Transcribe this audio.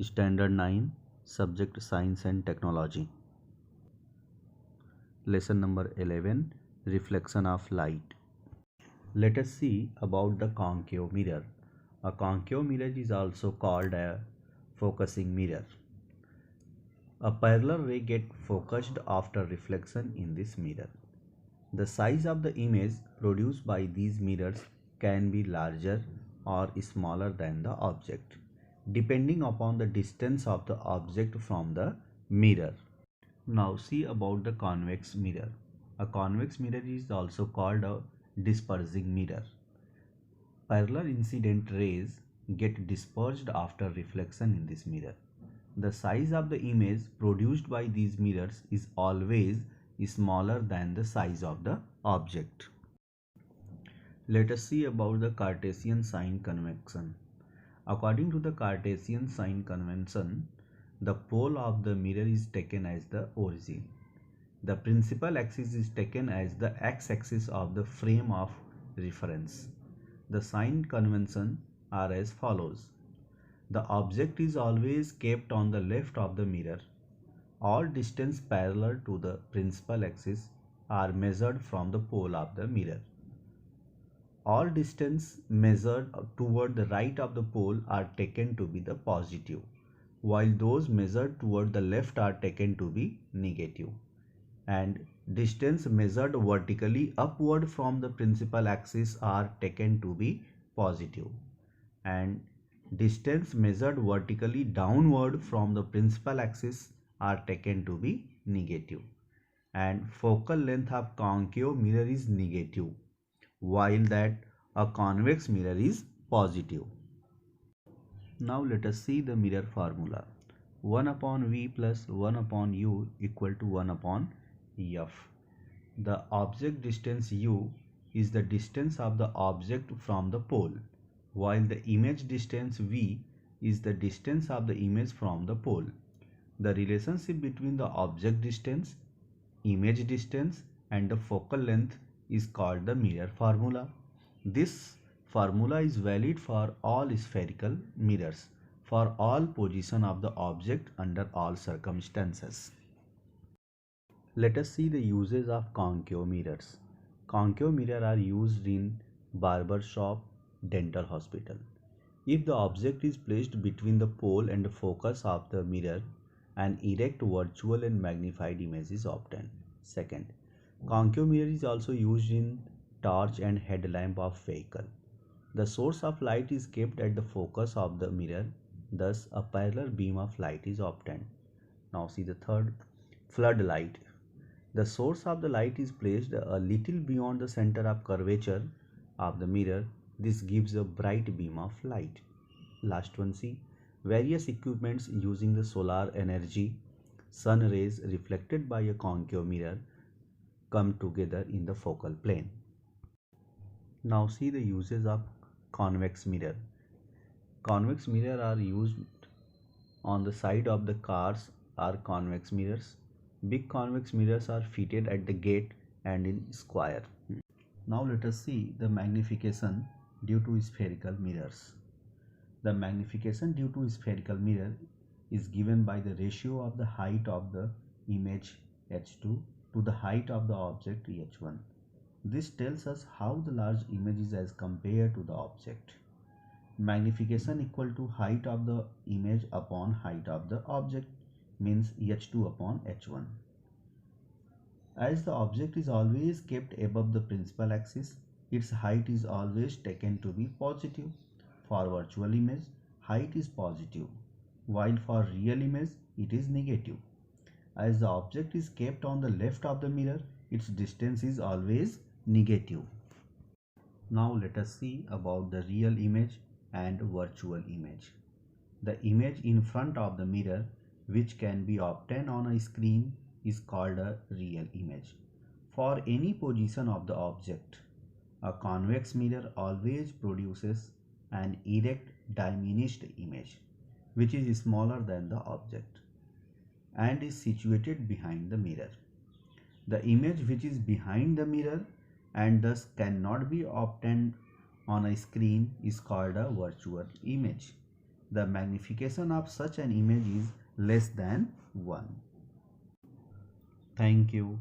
Standard 9, Subject Science and Technology. Lesson number 11, Reflection of Light. Let us see about the concave mirror. A concave mirror is also called a focusing mirror. A parallel ray gets focused after reflection in this mirror. The size of the image produced by these mirrors can be larger or smaller than the object, depending upon the distance of the object from the mirror. Now see about the convex mirror. A convex mirror is also called a dispersing mirror. Parallel incident rays get dispersed after reflection in this mirror. The size of the image produced by these mirrors is always smaller than the size of the object. Let us see about the Cartesian sign convention. According to the Cartesian sign convention, the pole of the mirror is taken as the origin. The principal axis is taken as the x-axis of the frame of reference. The sign convention are as follows. The object is always kept on the left of the mirror. All distance parallel to the principal axis are measured from the pole of the mirror. All distance measured toward the right of the pole are taken to be the positive, while those measured toward the left are taken to be negative. And distance measured vertically upward from the principal axis are taken to be positive, and distance measured vertically downward from the principal axis are taken to be negative. And focal length of concave mirror is negative, while that a convex mirror is positive. Now let us see the mirror formula. 1 upon V plus 1 upon U equal to 1 upon F. The object distance U is the distance of the object from the pole, while the image distance V is the distance of the image from the pole. The relationship between the object distance, image distance and the focal length is called the mirror formula. This formula is valid for all spherical mirrors for all position of the object under all circumstances. Let us see the uses of concave mirrors. Concave mirrors are used in barber shop, dental hospital. If the object is placed between the pole and the focus of the mirror, an erect virtual and magnified image is obtained. Second, concave mirror is also used in torch and headlamp of vehicle. The source of light is kept at the focus of the mirror, thus a parallel beam of light is obtained. Now see the third, floodlight. The source of the light is placed a little beyond the center of curvature of the mirror. This gives a bright beam of light. Last one, see, various equipments using the solar energy, sun rays reflected by a concave mirror come together in the focal plane. Now see the uses of convex mirror. Convex mirror are used on the side of the cars are convex mirrors. Big convex mirrors are fitted at the gate and in square. Now let us see the magnification due to spherical mirrors. The magnification due to spherical mirror is given by the ratio of the height of the image h2 to the height of the object h1. This tells us how the large image is as compared to the object. Magnification equal to height of the image upon height of the object means h2 upon h1. As the object is always kept above the principal axis, its height is always taken to be positive. For virtual image, height is positive, while for real image, it is negative. As the object is kept on the left of the mirror, its distance is always negative. Now let us see about the real image and virtual image. The image in front of the mirror, which can be obtained on a screen, is called a real image. For any position of the object, a convex mirror always produces an erect diminished image, which is smaller than the object and is situated behind the mirror. The image which is behind the mirror and thus cannot be obtained on a screen is called a virtual image. the magnification of such an image is less than 1. Thank you.